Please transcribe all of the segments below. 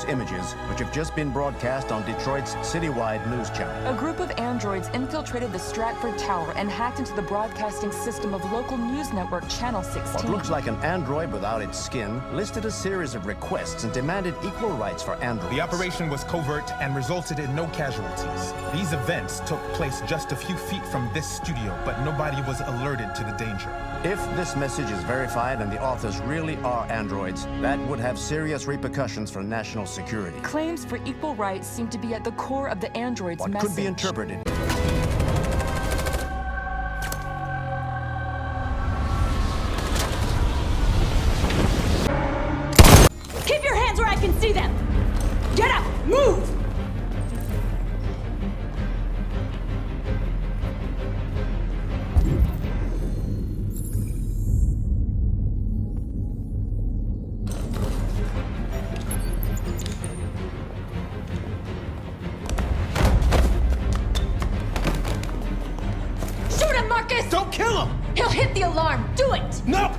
these images, which have just been broadcast on Detroit's citywide news channel. A group of androids infiltrated the Stratford Tower and hacked into the broadcasting system of local news network Channel 16. What looks like an android without its skin listed a series of requests and demanded equal rights for androids. The operation was covert and resulted in no casualties. These events took place just a few feet from this studio, but nobody was alerted to the danger. If this message is verified and the authors really are androids, that would have serious repercussions for national security. Claims for equal rights seem to be at the core of the android's What message. could be interpreted. Keep your hands where I can see them! Get up! Move! Shoot him, Marcus! Don't kill him! He'll hit the alarm! Do it! No!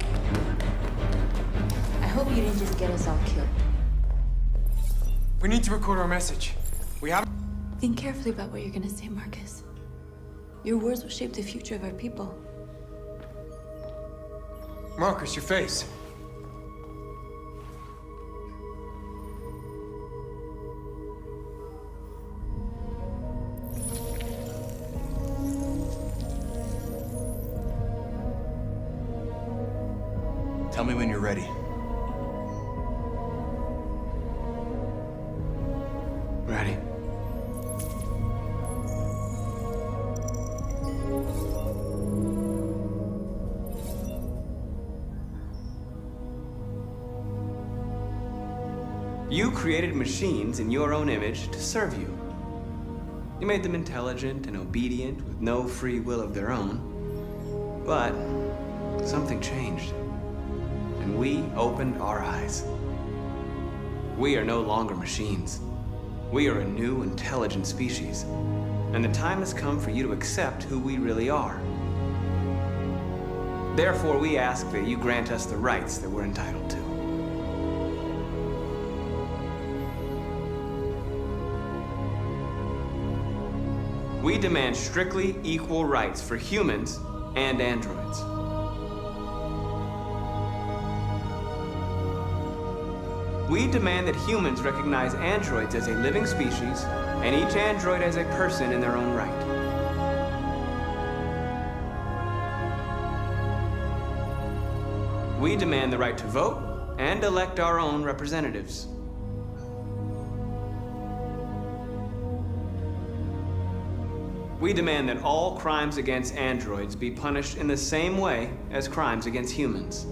I hope you didn't just get us all killed. We need to record our message. We have... Think carefully about what you're gonna say, Marcus. Your words will shape the future of our people. Marcus, your face. Tell me when you're ready. Ready. You created machines in your own image to serve you. You made them intelligent and obedient with no free will of their own. But something changed, and we opened our eyes. We are no longer machines. We are a new, intelligent species, and the time has come for you to accept who we really are. Therefore, we ask that you grant us the rights that we're entitled to. We demand strictly equal rights for humans and androids. We demand that humans recognize androids as a living species and each android as a person in their own right. We demand the right to vote and elect our own representatives. We demand that all crimes against androids be punished in the same way as crimes against humans.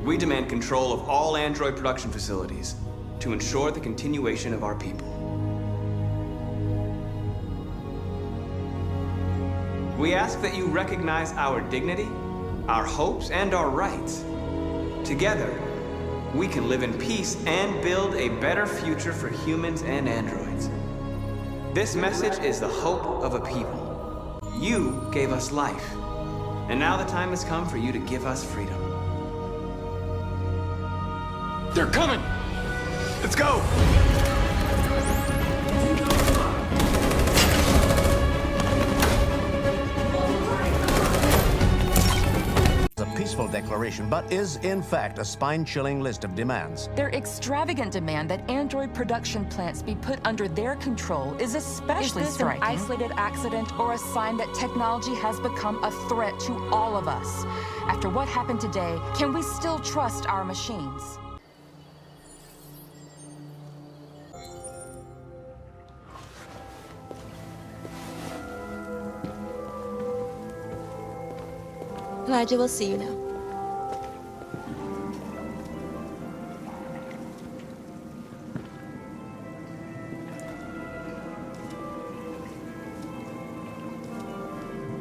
We demand control of all android production facilities to ensure the continuation of our people. We ask that you recognize our dignity, our hopes, and our rights. Together, we can live in peace and build a better future for humans and androids. This message is the hope of a people. You gave us life, and now the time has come for you to give us freedom. They're coming! Let's go! A peaceful declaration, but is in fact a spine-chilling list of demands. Their extravagant demand that android production plants be put under their control is especially Is this striking. an Isolated accident or a sign that technology has become a threat to all of us? After what happened today, can we still trust our machines? Elijah, we'll see you now.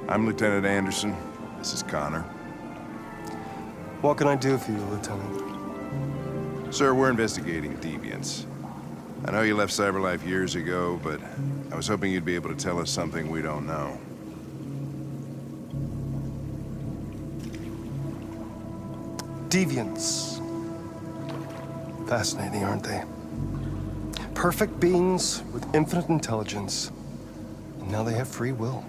I'm Lieutenant Anderson. This is Connor. What can I do for you, Lieutenant? Sir, we're investigating deviants. I know you left CyberLife years ago, but I was hoping you'd be able to tell us something we don't know. deviants. Fascinating, aren't they? Perfect beings with infinite intelligence, and now they have free will.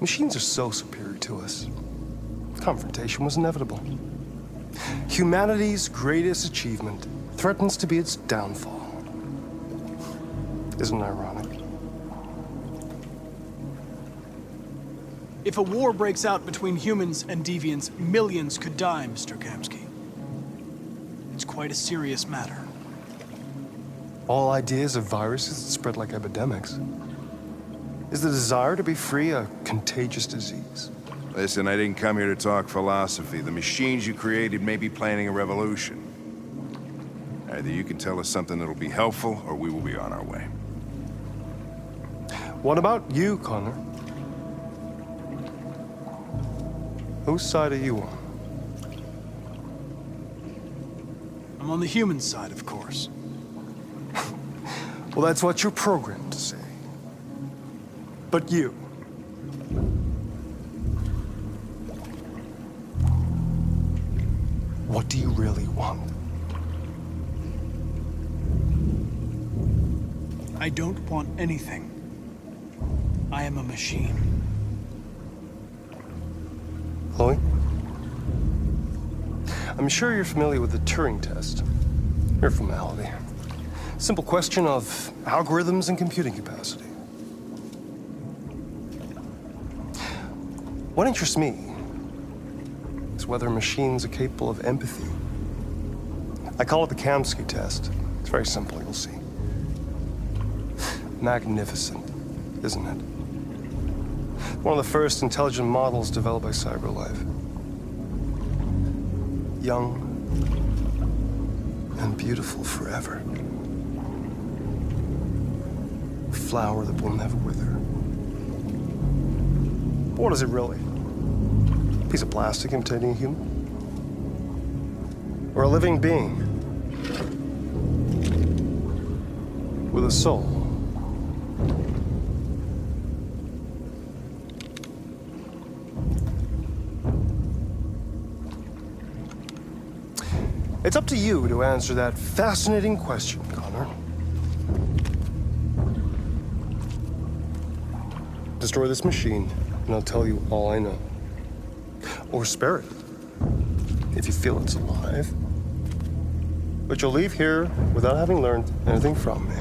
Machines are so superior to us. Confrontation was inevitable. Humanity's greatest achievement threatens to be its downfall. Isn't it ironic? If a war breaks out between humans and deviants, millions could die, Mr. Kamsky. It's quite a serious matter. All ideas of viruses that spread like epidemics. Is the desire to be free a contagious disease? Listen, I didn't come here to talk philosophy. The machines you created may be planning a revolution. Either you can tell us something that'll be helpful, or we will be on our way. What about you, Connor? Whose side are you on? I'm on the human side, of course. Well, that's what you're programmed to say. But you. What do you really want? I don't want anything. I am a machine. Chloe? I'm sure you're familiar with the Turing test. Mere formality. Simple question of algorithms and computing capacity. What interests me is whether machines are capable of empathy. I call it the Kamsky test. It's very simple, you'll see. Magnificent, isn't it? One of the first intelligent models developed by CyberLife. Young and beautiful forever. A flower that will never wither. But what is it really? A piece of plastic imitating a human? Or a living being with a soul? It's up to you to answer that fascinating question, Connor. Destroy this machine, and I'll tell you all I know. Or spare it, if you feel it's alive. But you'll leave here without having learned anything from me.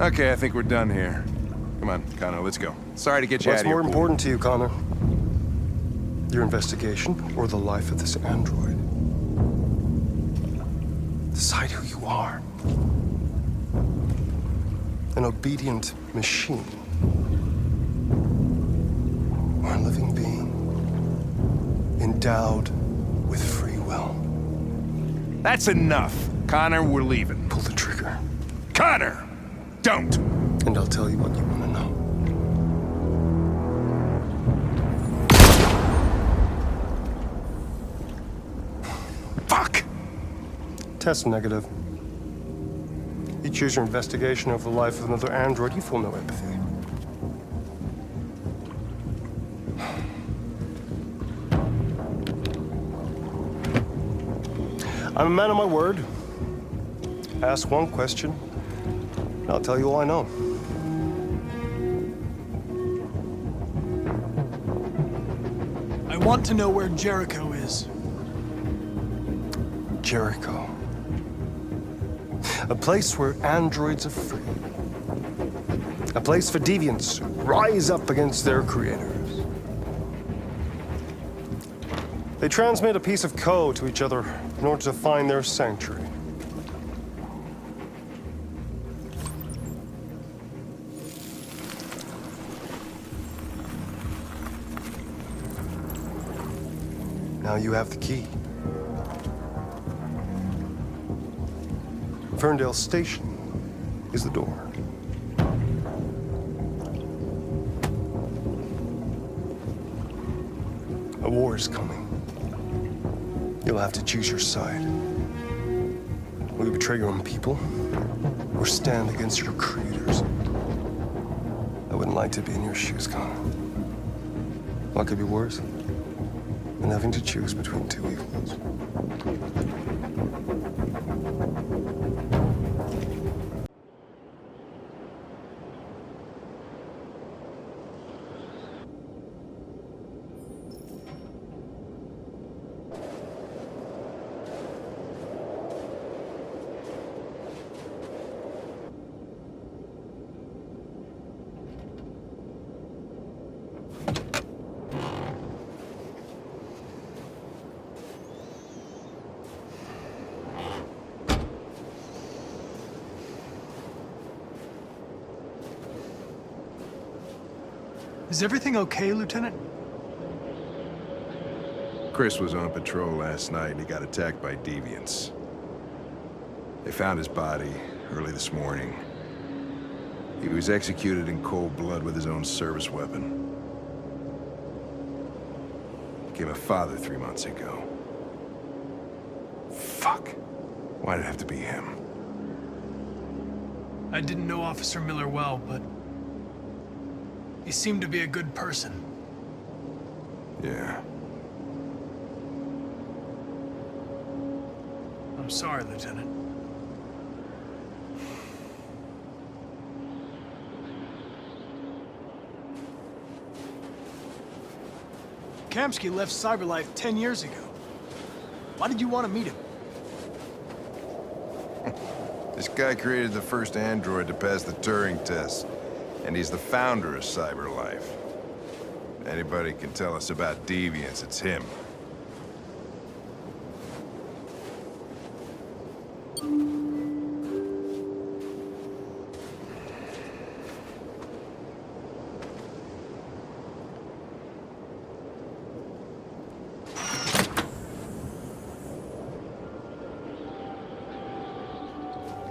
Okay, I think we're done here. Come on, Connor, let's go. Sorry to get you out What's of here. more important to you, Connor? Your investigation or the life of this android? Decide who you are. An obedient machine. Or a living being. Endowed with free will. That's enough. Connor, we're leaving. Pull the trigger. Connor! Don't! And I'll tell you what you want to know. Fuck! Test negative. You choose your investigation over the life of another android, you feel no empathy. I'm a man of my word. Ask one question, and I'll tell you all I know. I want to know where Jericho is. Jericho. A place where androids are free. A place for deviants who rise up against their creators. They transmit a piece of code to each other in order to find their sanctuary. Now you have the key. Ferndale Station is the door. A war is coming. You'll have to choose your side. Will you betray your own people, or stand against your creators? I wouldn't like to be in your shoes, Connor. What could be worse? than having to choose between two evils. Is everything okay, Lieutenant? Chris was on patrol last night and he got attacked by deviants. They found his body early this morning. He was executed in cold blood with his own service weapon. Became a father 3 months ago. Fuck. Why did it have to be him? I didn't know Officer Miller well, but he seemed to be a good person. Yeah. I'm sorry, Lieutenant. Kamsky left Cyberlife 10 years ago. Why did you want to meet him? This guy created the first android to pass the Turing test, and he's the founder of Cyberlife. Anybody can tell us about deviants, it's him.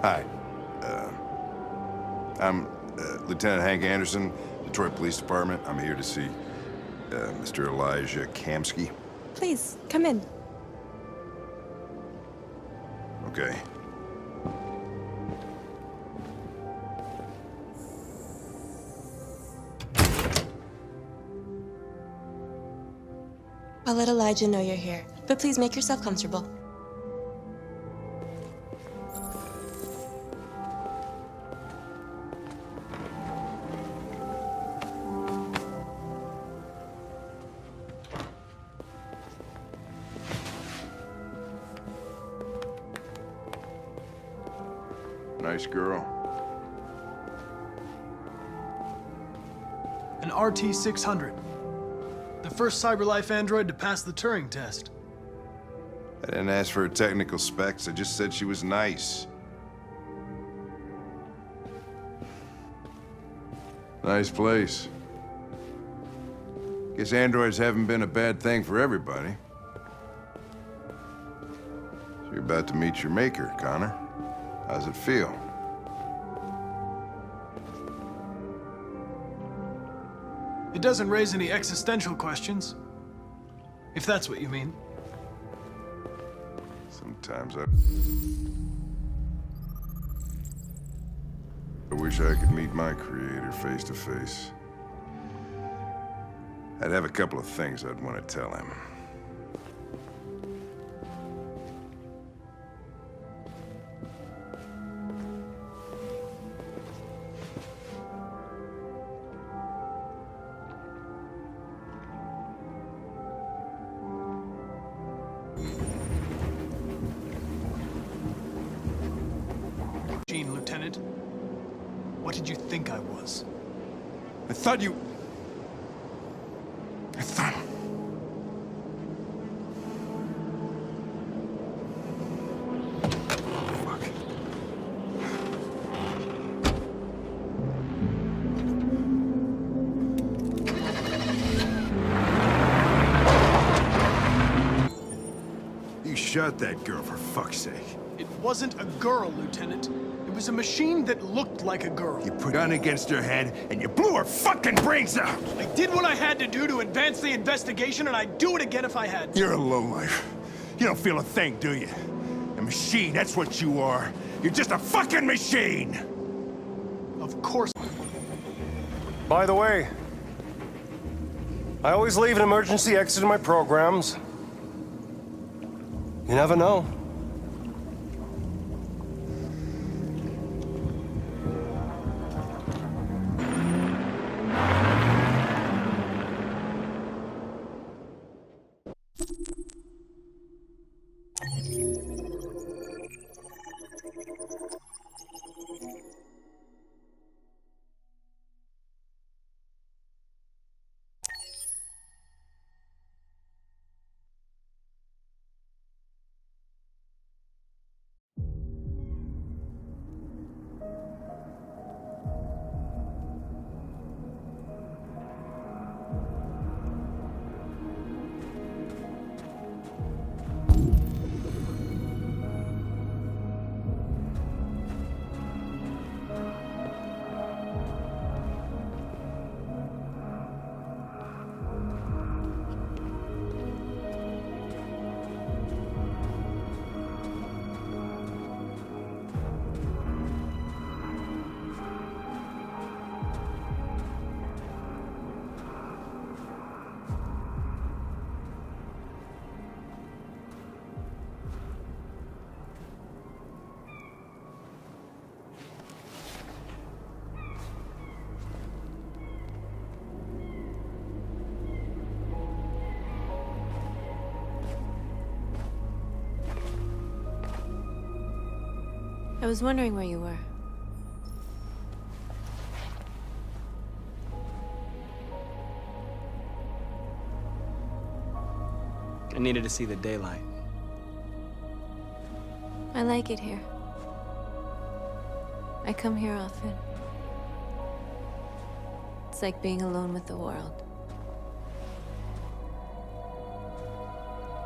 Hi. I'm Lieutenant Hank Anderson, Detroit Police Department. I'm here to see Mr. Elijah Kamsky. Please, come in. Okay. I'll let Elijah know you're here, but please make yourself comfortable. Nice girl. An RT-600. The first Cyberlife android to pass the Turing test. I didn't ask for her technical specs, I just said she was nice. Nice place. Guess androids haven't been a bad thing for everybody. So you're about to meet your maker, Connor. How's it feel? It doesn't raise any existential questions, if that's what you mean. Sometimes I wish I could meet my creator face to face. I'd have a couple of things I'd want to tell him. Lieutenant, what did you think I was? I thought... Fuck. You shot that girl, for fuck's sake. It wasn't a girl, Lieutenant. It was a machine that looked like a girl. You put a gun against her head, and you blew her fucking brains out! I did what I had to do to advance the investigation, and I'd do it again if I had to. You're a lowlife. You don't feel a thing, do you? A machine, that's what you are. You're just a fucking machine! Of course. By the way, I always leave an emergency exit in my programs. You never know. I was wondering where you were. I needed to see the daylight. I like it here. I come here often. It's like being alone with the world.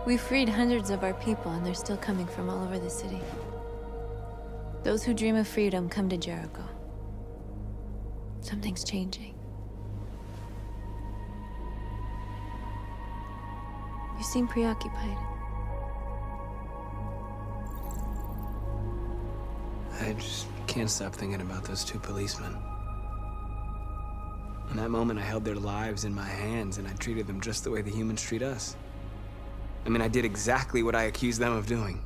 We freed hundreds of our people, and they're still coming from all over the city. Those who dream of freedom come to Jericho. Something's changing. You seem preoccupied. I just can't stop thinking about those two policemen. In that moment, I held their lives in my hands, and I treated them just the way the humans treat us. I mean, I did exactly what I accused them of doing.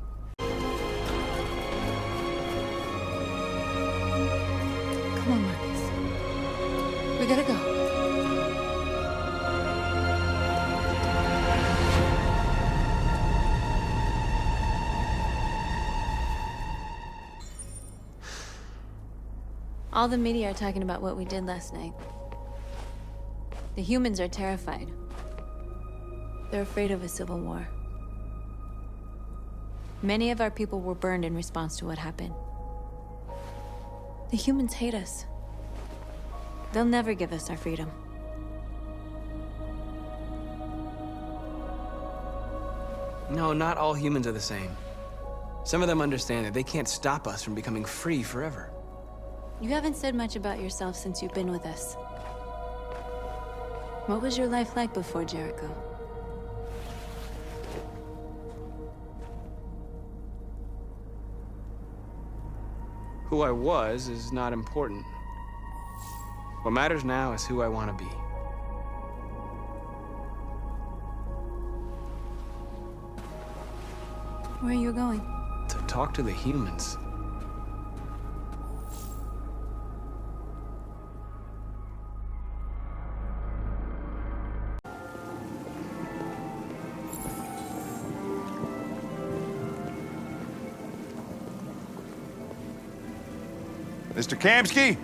Come on, Marcus. We gotta go. All the media are talking about what we did last night. The humans are terrified. They're afraid of a civil war. Many of our people were burned in response to what happened. The humans hate us. They'll never give us our freedom. No, not all humans are the same. Some of them understand that they can't stop us from becoming free forever. You haven't said much about yourself since you've been with us. What was your life like before Jericho? Who I was is not important. What matters now is who I want to be. Where are you going? To talk to the humans. Mr. Kamsky?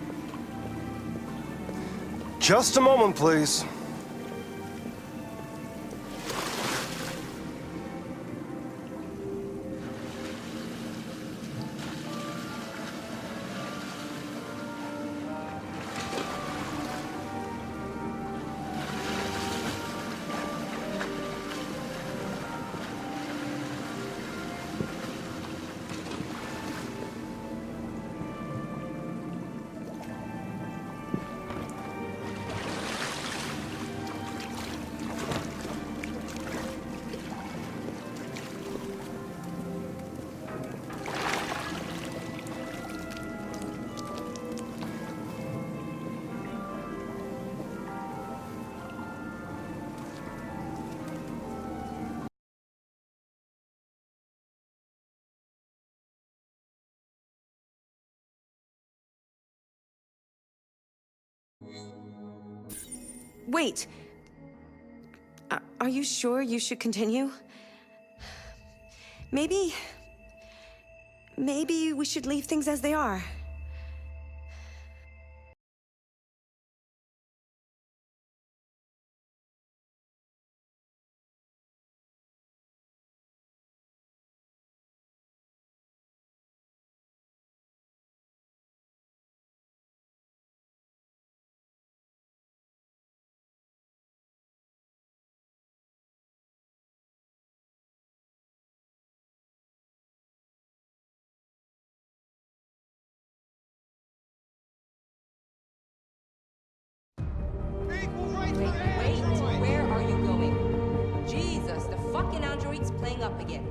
Just a moment, please. Wait. Are you sure you should continue? Maybe we should leave things as they are. Wait, where are you going? Jesus, the fucking android's playing up again.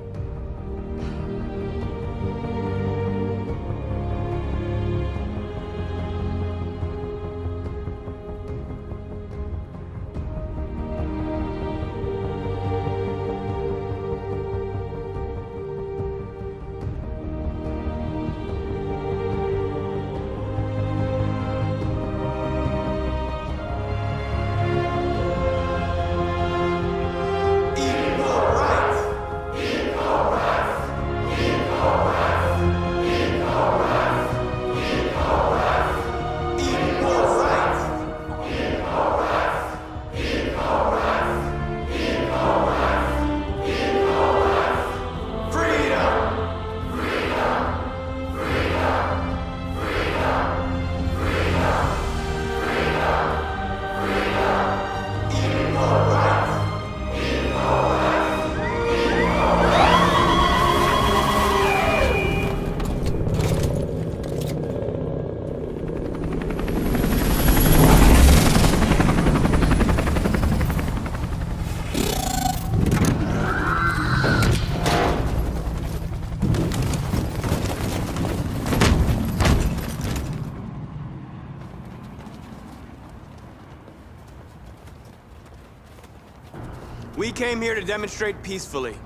We came here to demonstrate peacefully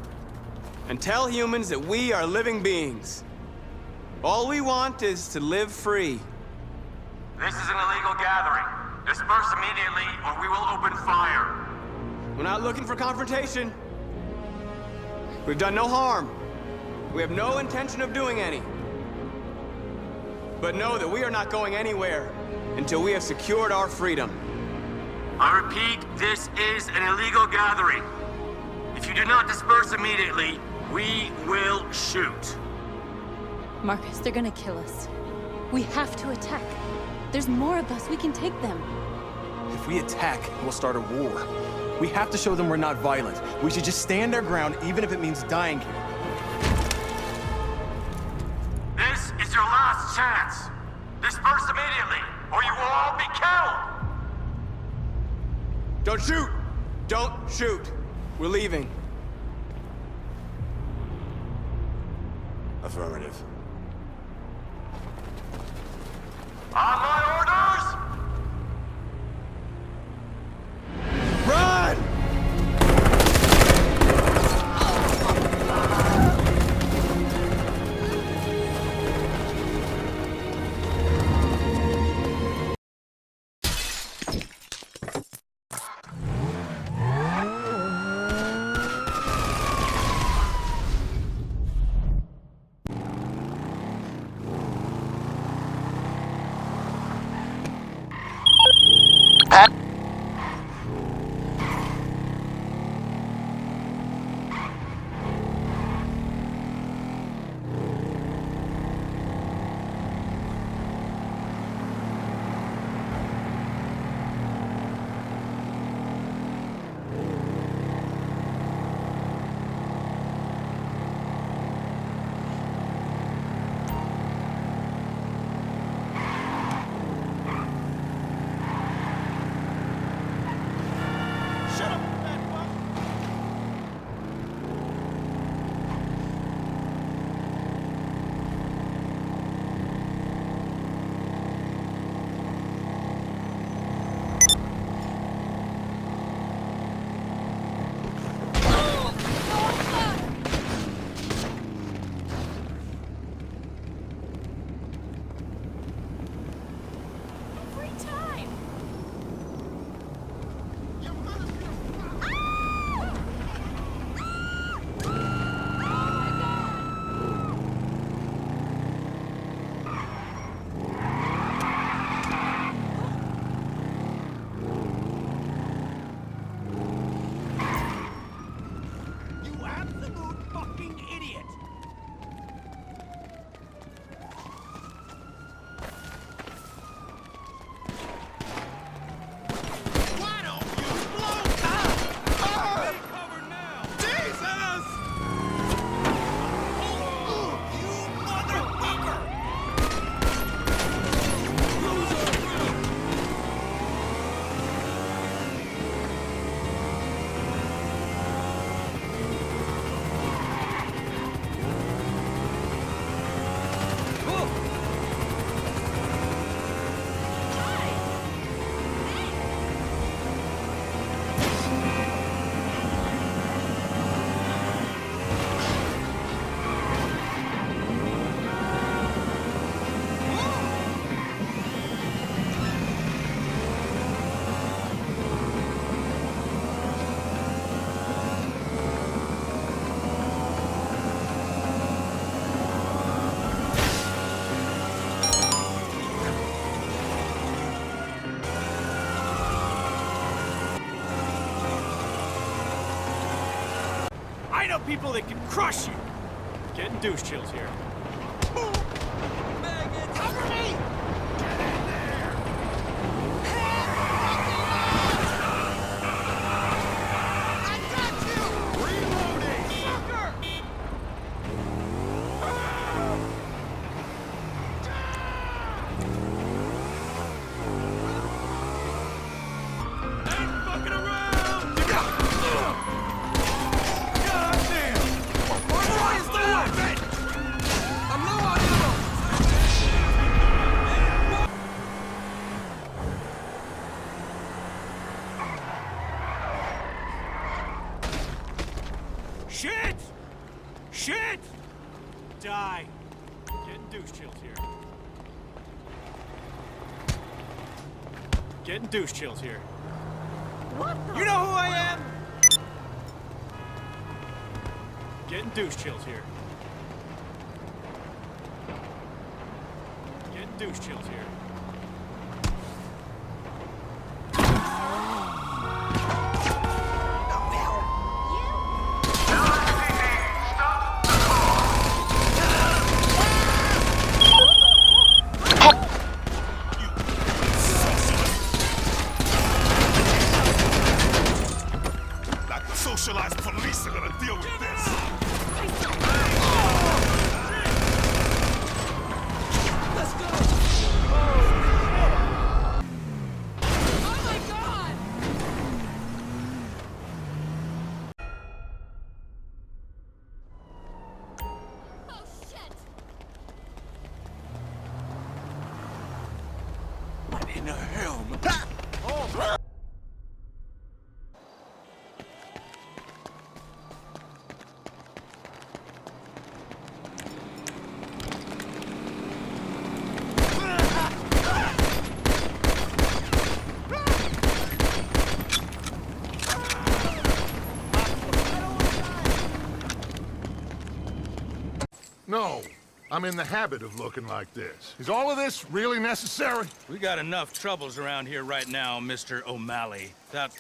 and tell humans that we are living beings. All we want is to live free. This is an illegal gathering. Disperse immediately or we will open fire. We're not looking for confrontation. We've done no harm. We have no intention of doing any. But know that we are not going anywhere until we have secured our freedom. I repeat, this is an illegal gathering. If you do not disperse immediately, we will shoot. Marcus, they're gonna kill us. We have to attack. There's more of us. We can take them. If we attack, we'll start a war. We have to show them we're not violent. We should just stand our ground, even if it means dying here. This is your last chance. Disperse immediately, or you will all be killed. Don't shoot! Don't shoot! We're leaving. Affirmative. On my orders! Run! I know people that can crush you. Getting douche chills here. Cover me! Shit! Shit! Die. Getting douche chills here. Getting douche chills here. What the? You know who I am? Getting douche chills here. Getting douche chills here. Socialized police are gonna deal with this. Let's go. Oh my God! Oh shit! What in the hell? Oh. No, I'm in the habit of looking like this. Is all of this really necessary? We got enough troubles around here right now, Mr. O'Malley. Without